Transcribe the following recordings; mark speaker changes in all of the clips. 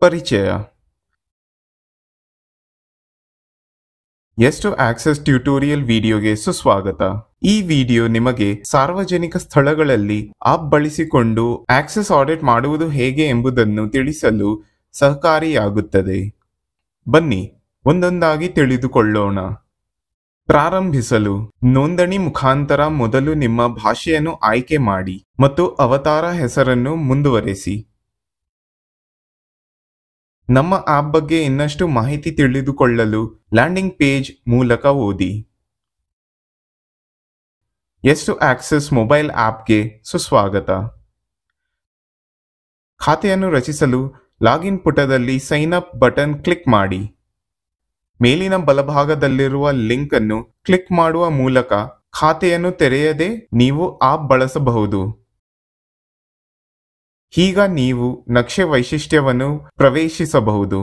Speaker 1: ಪರಿಚಯ. ಎಷ್ಟು access tutorial ವಿಡಿಯೋಗೆ ಸುಸ್ವಾಗತ. ಈ ವಿಡಿಯೋ ನಿಮಗೆ ಸಾರ್ವಜನಿಕ ಸ್ಥಳಗಳಲ್ಲಿ ಆಪ್ ಬಳಸಿಕೊಂಡು ಆಕ್ಸೆಸ್ ಆಡಿಟ್ ಮಾಡುವುದು ಹೇಗೆ ಎಂಬುದನ್ನು ತಿಳಿಸಲು ಸಹಕಾರಿಯಾಗುತ್ತದೆ. ಬನ್ನಿ ಒಂದೊಂದಾಗಿ ತಿಳಿದುಕೊಳ್ಳೋಣ. ಪ್ರಾರಂಭಿಸಲು ನೋಂದಣಿ ಮುಖಾಂತರ ಮೊದಲು ನಿಮ್ಮ ಭಾಷೆಯನ್ನು ಆಯ್ಕೆ ಮಾಡಿ ಮತ್ತು ಅವತಾರ ಹೆಸರನ್ನು ಮುಂದುವರೆಸಿ. ನಮ್ಮ ಆಪ್ ಬಗ್ಗೆ ಇನ್ನಷ್ಟು ಮಾಹಿತಿ ತಿಳಿದುಕೊಳ್ಳಲು ಲ್ಯಾಂಡಿಂಗ್ ಪೇಜ್ ಮೂಲಕ ಓದಿ. ಎಷ್ಟು ಆಕ್ಸೆಸ್ ಮೊಬೈಲ್ ಆಪ್ಗೆ ಸುಸ್ವಾಗತ. ಖಾತೆಯನ್ನು ರಚಿಸಲು ಲಾಗಿನ್ ಪುಟದಲ್ಲಿ ಸೈನ್ ಅಪ್ ಬಟನ್ ಕ್ಲಿಕ್ ಮಾಡಿ. ಮೇಲಿನ ಬಲಭಾಗದಲ್ಲಿರುವ ಲಿಂಕ್ ಅನ್ನು ಕ್ಲಿಕ್ ಮಾಡುವ ಮೂಲಕ ಖಾತೆಯನ್ನು ತೆರೆಯದೆ ನೀವು ಆಪ್ ಬಳಸಬಹುದು. ಈಗ ನೀವು ನಕ್ಷೆ ವೈಶಿಷ್ಟ್ಯವನ್ನು ಪ್ರವೇಶಿಸಬಹುದು.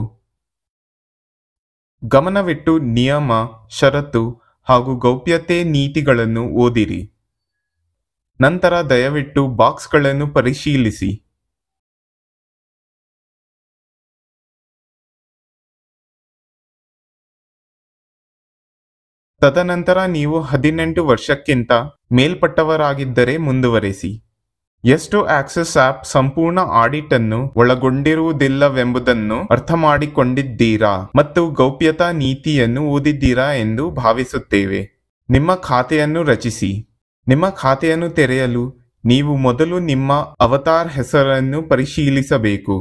Speaker 1: ಗಮನವಿಟ್ಟು ನಿಯಮ, ಷರತ್ತು ಹಾಗೂ ಗೌಪ್ಯತೆ ನೀತಿಗಳನ್ನು ಓದಿರಿ. ನಂತರ ದಯವಿಟ್ಟು ಬಾಕ್ಸ್ಗಳನ್ನು ಪರಿಶೀಲಿಸಿ. ತದನಂತರ ನೀವು 18 ವರ್ಷಕ್ಕಿಂತ ಮೇಲ್ಪಟ್ಟವರಾಗಿದ್ದರೆ ಮುಂದುವರೆಸಿ. ಎಷ್ಟು ಆಕ್ಸೆಸ್ ಆಪ್ ಸಂಪೂರ್ಣ ಆಡಿಟ್ ಅನ್ನು ಒಳಗೊಂಡಿರುವುದಿಲ್ಲವೆಂಬುದನ್ನು ಅರ್ಥಮಾಡಿಕೊಂಡಿದ್ದೀರಾ ಮತ್ತು ಗೌಪ್ಯತಾ ನೀತಿಯನ್ನು ಓದಿದ್ದೀರಾ ಎಂದು ಭಾವಿಸುತ್ತೇವೆ. ನಿಮ್ಮ ಖಾತೆಯನ್ನು ರಚಿಸಿ. ನಿಮ್ಮ ಖಾತೆಯನ್ನು ತೆರೆಯಲು ನೀವು ಮೊದಲು ನಿಮ್ಮ ಅವತಾರ್ ಹೆಸರನ್ನು ಪರಿಶೀಲಿಸಬೇಕು.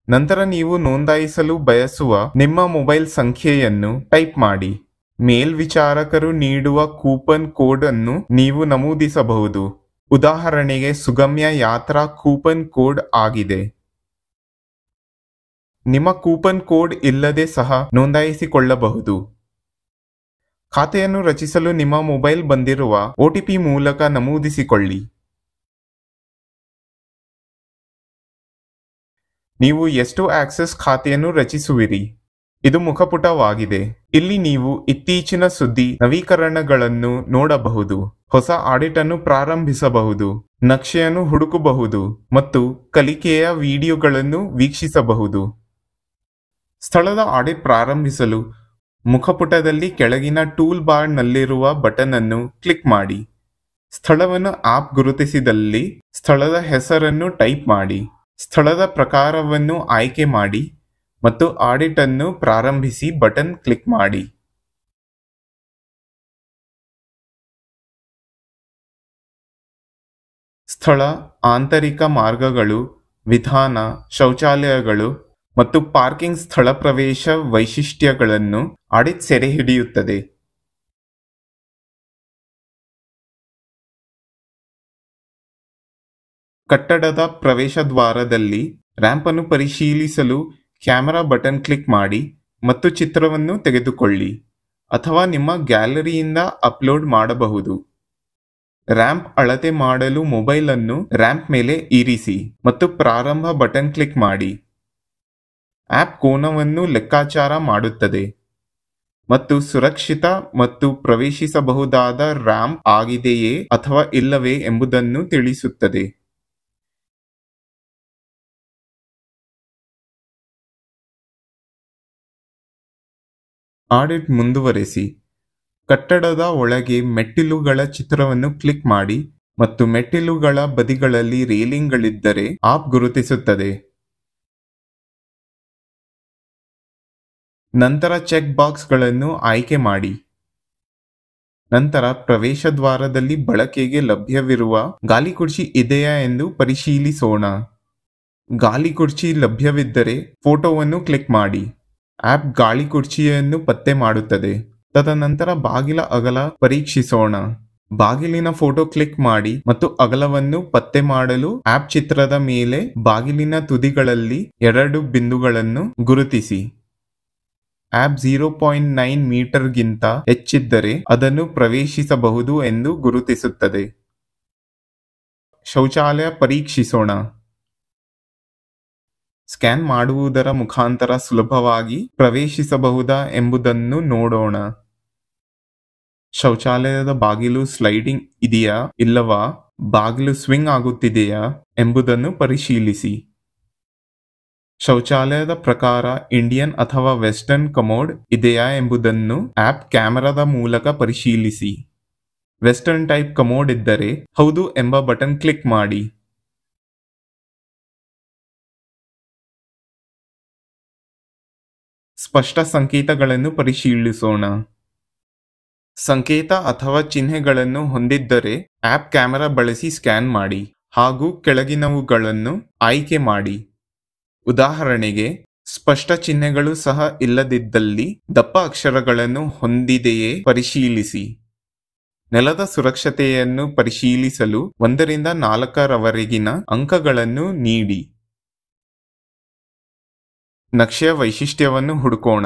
Speaker 1: ನಂತರ ನೀವು ನೋಂದಾಯಿಸಲು ಬಯಸುವ ನಿಮ್ಮ ಮೊಬೈಲ್ ಸಂಖ್ಯೆಯನ್ನು ಟೈಪ್ ಮಾಡಿ. ಮೇಲ್ವಿಚಾರಕರು ನೀಡುವ ಕೂಪನ್ ಕೋಡ್ ಅನ್ನು ನೀವು ನಮೂದಿಸಬಹುದು. ಉದಾಹರಣೆಗೆ ಸುಗಮ್ಯ ಯಾತ್ರಾ ಕೂಪನ್ ಕೋಡ್ ಆಗಿದೆ. ನಿಮ್ಮ ಕೂಪನ್ ಕೋಡ್ ಇಲ್ಲದೆ ಸಹ ನೋಂದಾಯಿಸಿಕೊಳ್ಳಬಹುದು. ಖಾತೆಯನ್ನು ರಚಿಸಲು ನಿಮ್ಮ ಮೊಬೈಲ್ ಬಂದಿರುವ OTP ಮೂಲಕ ನಮೂದಿಸಿಕೊಳ್ಳಿ. ನೀವು ಎಷ್ಟು ಆಕ್ಸೆಸ್ ಖಾತೆಯನ್ನು ರಚಿಸುವಿರಿ. ಇದು ಮುಖಪುಟವಾಗಿದೆ. ಇಲ್ಲಿ ನೀವು ಇತ್ತೀಚಿನ ಸುದ್ದಿ ನವೀಕರಣಗಳನ್ನು ನೋಡಬಹುದು, ಹೊಸ ಆಡಿಟ್ ಅನ್ನು ಪ್ರಾರಂಭಿಸಬಹುದು, ನಕ್ಷೆಯನ್ನು ಹುಡುಕಬಹುದು ಮತ್ತು ಕಲಿಕೆಯ ವಿಡಿಯೋಗಳನ್ನು ವೀಕ್ಷಿಸಬಹುದು. ಸ್ಥಳದ ಆಡಿಟ್ ಪ್ರಾರಂಭಿಸಲು ಮುಖಪುಟದಲ್ಲಿ ಕೆಳಗಿನ ಟೂಲ್ ಬಾರ್ನಲ್ಲಿರುವ ಬಟನ್ ಅನ್ನು ಕ್ಲಿಕ್ ಮಾಡಿ. ಸ್ಥಳವನ್ನು ಆಪ್ ಗುರುತಿಸಿದಲ್ಲಿ ಸ್ಥಳದ ಹೆಸರನ್ನು ಟೈಪ್ ಮಾಡಿ. ಸ್ಥಳದ ಪ್ರಕಾರವನ್ನು ಆಯ್ಕೆ ಮಾಡಿ ಮತ್ತು ಆಡಿಟ್ ಅನ್ನು ಪ್ರಾರಂಭಿಸಿ ಬಟನ್ ಕ್ಲಿಕ್ ಮಾಡಿ. ಸ್ಥಳ, ಆಂತರಿಕ ಮಾರ್ಗಗಳು, ವಿಧಾನ, ಶೌಚಾಲಯಗಳು ಮತ್ತು ಪಾರ್ಕಿಂಗ್ ಸ್ಥಳ ಪ್ರವೇಶ ವೈಶಿಷ್ಟ್ಯಗಳನ್ನು ಆಡಿಟ್ ಸೆರೆ ಹಿಡಿಯುತ್ತದೆ. ಕಟ್ಟಡದ ಪ್ರವೇಶ ದ್ವಾರದಲ್ಲಿ ರ್ಯಾಂಪ್ ಅನ್ನು ಪರಿಶೀಲಿಸಲು ಕ್ಯಾಮೆರಾ ಬಟನ್ ಕ್ಲಿಕ್ ಮಾಡಿ ಮತ್ತು ಚಿತ್ರವನ್ನು ತೆಗೆದುಕೊಳ್ಳಿ ಅಥವಾ ನಿಮ್ಮ ಗ್ಯಾಲರಿಯಿಂದ ಅಪ್ಲೋಡ್ ಮಾಡಬಹುದು. ರ್ಯಾಂಪ್ ಅಳತೆ ಮಾಡಲು ಮೊಬೈಲ್ ಅನ್ನು ರ್ಯಾಂಪ್ ಮೇಲೆ ಇರಿಸಿ ಮತ್ತು ಪ್ರಾರಂಭ ಬಟನ್ ಕ್ಲಿಕ್ ಮಾಡಿ. ಆಪ್ ಕೋನವನ್ನು ಲೆಕ್ಕಾಚಾರ ಮಾಡುತ್ತದೆ ಮತ್ತು ಸುರಕ್ಷಿತ ಮತ್ತು ಪ್ರವೇಶಿಸಬಹುದಾದ ರ್ಯಾಂಪ್ ಆಗಿದೆಯೇ ಅಥವಾ ಇಲ್ಲವೇ ಎಂಬುದನ್ನು ತಿಳಿಸುತ್ತದೆ. ಆಡಿಟ್ ಮುಂದುವರೆಸಿ. ಕಟ್ಟಡದ ಒಳಗೆ ಮೆಟ್ಟಿಲುಗಳ ಚಿತ್ರವನ್ನು ಕ್ಲಿಕ್ ಮಾಡಿ ಮತ್ತು ಮೆಟ್ಟಿಲುಗಳ ಬದಿಗಳಲ್ಲಿ ರೇಲಿಂಗ್ಗಳಿದ್ದರೆ ಆಪ್ ಗುರುತಿಸುತ್ತದೆ. ನಂತರ ಚೆಕ್ ಬಾಕ್ಸ್ಗಳನ್ನು ಆಯ್ಕೆ ಮಾಡಿ. ನಂತರ ಪ್ರವೇಶ ದ್ವಾರದಲ್ಲಿ ಬಳಕೆಗೆ ಲಭ್ಯವಿರುವ ಗಾಲಿ ಕುರ್ಚಿ ಇದೆಯಾ ಎಂದು ಪರಿಶೀಲಿಸೋಣ. ಗಾಲಿ ಕುರ್ಚಿ ಲಭ್ಯವಿದ್ದರೆ ಫೋಟೋವನ್ನು ಕ್ಲಿಕ್ ಮಾಡಿ. ಆಪ್ ಗಾಳಿ ಕುರ್ಚಿಯನ್ನು ಪತ್ತೆ ಮಾಡುತ್ತದೆ. ತದನಂತರ ಬಾಗಿಲ ಅಗಲ ಪರೀಕ್ಷಿಸೋಣ. ಬಾಗಿಲಿನ ಫೋಟೋ ಕ್ಲಿಕ್ ಮಾಡಿ ಮತ್ತು ಅಗಲವನ್ನು ಪತ್ತೆ ಮಾಡಲು ಆಪ್ ಚಿತ್ರದ ಮೇಲೆ ಬಾಗಿಲಿನ ತುದಿಗಳಲ್ಲಿ 2 ಬಿಂದುಗಳನ್ನು ಗುರುತಿಸಿ. ಆಪ್ 0.9 ಮೀಟರ್ಗಿಂತ ಹೆಚ್ಚಿದ್ದರೆ ಅದನ್ನು ಪ್ರವೇಶಿಸಬಹುದು ಎಂದು ಗುರುತಿಸುತ್ತದೆ. ಶೌಚಾಲಯ ಪರೀಕ್ಷಿಸೋಣ. ಸ್ಕ್ಯಾನ್ ಮಾಡುವುದರ ಮುಖಾಂತರ ಸುಲಭವಾಗಿ ಪ್ರವೇಶಿಸಬಹುದಾ ಎಂಬುದನ್ನು ನೋಡೋಣ. ಶೌಚಾಲಯದ ಬಾಗಿಲು ಸ್ಲೈಡಿಂಗ್ ಇದೆಯಾ ಇಲ್ಲವಾ, ಬಾಗಿಲು ಸ್ವಿಂಗ್ ಆಗುತ್ತಿದೆಯಾ ಎಂಬುದನ್ನು ಪರಿಶೀಲಿಸಿ. ಶೌಚಾಲಯದ ಪ್ರಕಾರ ಇಂಡಿಯನ್ ಅಥವಾ ವೆಸ್ಟರ್ನ್ ಕಮೋಡ್ ಇದೆಯಾ ಎಂಬುದನ್ನು ಆಪ್ ಕ್ಯಾಮೆರಾದ ಮೂಲಕ ಪರಿಶೀಲಿಸಿ. ವೆಸ್ಟರ್ನ್ ಟೈಪ್ ಕಮೋಡ್ ಇದ್ದರೆ ಹೌದು ಎಂಬ ಬಟನ್ ಕ್ಲಿಕ್ ಮಾಡಿ. ಸ್ಪಷ್ಟ ಸಂಕೇತಗಳನ್ನು ಪರಿಶೀಲಿಸೋಣ. ಸಂಕೇತ ಅಥವಾ ಚಿಹ್ನೆಗಳನ್ನು ಹೊಂದಿದ್ದರೆ ಆಪ್ ಕ್ಯಾಮೆರಾ ಬಳಸಿ ಸ್ಕ್ಯಾನ್ ಮಾಡಿ ಹಾಗೂ ಕೆಳಗಿನವುಗಳನ್ನು ಆಯ್ಕೆ ಮಾಡಿ. ಉದಾಹರಣೆಗೆ, ಸ್ಪಷ್ಟ ಚಿಹ್ನೆಗಳು ಸಹ ಇಲ್ಲದಿದ್ದಲ್ಲಿ ದಪ್ಪ ಅಕ್ಷರಗಳನ್ನು ಹೊಂದಿದೆಯೇ ಪರಿಶೀಲಿಸಿ. ನೆಲದ ಸುರಕ್ಷತೆಯನ್ನು ಪರಿಶೀಲಿಸಲು 1 ರಿಂದ 4ರವರೆಗಿನ ಅಂಕಗಳನ್ನು ನೀಡಿ. ನಕ್ಷೆಯ ವೈಶಿಷ್ಟ್ಯವನ್ನು ಹುಡುಕೋಣ.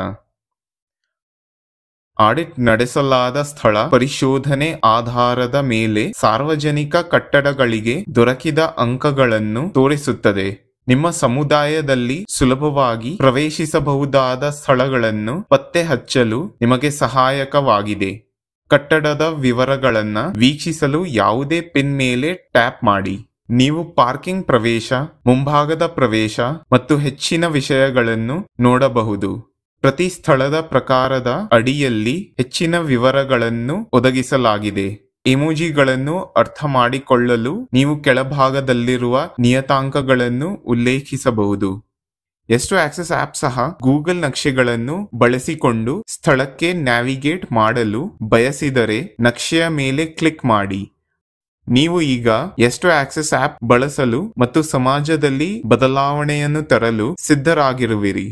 Speaker 1: ಆಡಿಟ್ ನಡೆಸಲಾದ ಸ್ಥಳ ಪರಿಶೋಧನೆ ಆಧಾರದ ಮೇಲೆ ಸಾರ್ವಜನಿಕ ಕಟ್ಟಡಗಳಿಗೆ ದೊರಕಿದ ಅಂಕಗಳನ್ನು ತೋರಿಸುತ್ತದೆ. ನಿಮ್ಮ ಸಮುದಾಯದಲ್ಲಿ ಸುಲಭವಾಗಿ ಪ್ರವೇಶಿಸಬಹುದಾದ ಸ್ಥಳಗಳನ್ನು ಪತ್ತೆ ಹಚ್ಚಲು ನಿಮಗೆ ಸಹಾಯಕವಾಗಿದೆ. ಕಟ್ಟಡದ ವಿವರಗಳನ್ನು ವೀಕ್ಷಿಸಲು ಯಾವುದೇ ಪಿನ್ ಮೇಲೆ ಟ್ಯಾಪ್ ಮಾಡಿ. ನೀವು ಪಾರ್ಕಿಂಗ್ ಪ್ರವೇಶ, ಮುಂಭಾಗದ ಪ್ರವೇಶ ಮತ್ತು ಹೆಚ್ಚಿನ ವಿಷಯಗಳನ್ನು ನೋಡಬಹುದು. ಪ್ರತಿ ಸ್ಥಳದ ಪ್ರಕಾರದ ಅಡಿಯಲ್ಲಿ ಹೆಚ್ಚಿನ ವಿವರಗಳನ್ನು ಒದಗಿಸಲಾಗಿದೆ. ಇಮೋಜಿಗಳನ್ನು ಅರ್ಥ ಮಾಡಿಕೊಳ್ಳಲು ನೀವು ಕೆಳಭಾಗದಲ್ಲಿರುವ ನಿಯತಾಂಕಗಳನ್ನು ಉಲ್ಲೇಖಿಸಬಹುದು. ಎಷ್ಟು ಆಕ್ಸೆಸ್ ಆಪ್ ಸಹ ಗೂಗಲ್ ನಕ್ಷೆಗಳನ್ನು ಬಳಸಿಕೊಂಡು ಸ್ಥಳಕ್ಕೆ ನ್ಯಾವಿಗೇಟ್ ಮಾಡಲು ಬಯಸಿದರೆ ನಕ್ಷೆಯ ಮೇಲೆ ಕ್ಲಿಕ್ ಮಾಡಿ. ನೀವು ಈಗ ಎಷ್ಟು ಆಕ್ಸೆಸ್ ಆಪ್ ಬಳಸಲು ಮತ್ತು ಸಮಾಜದಲ್ಲಿ ಬದಲಾವಣೆಯನ್ನು ತರಲು ಸಿದ್ಧರಾಗಿರುವಿರಿ.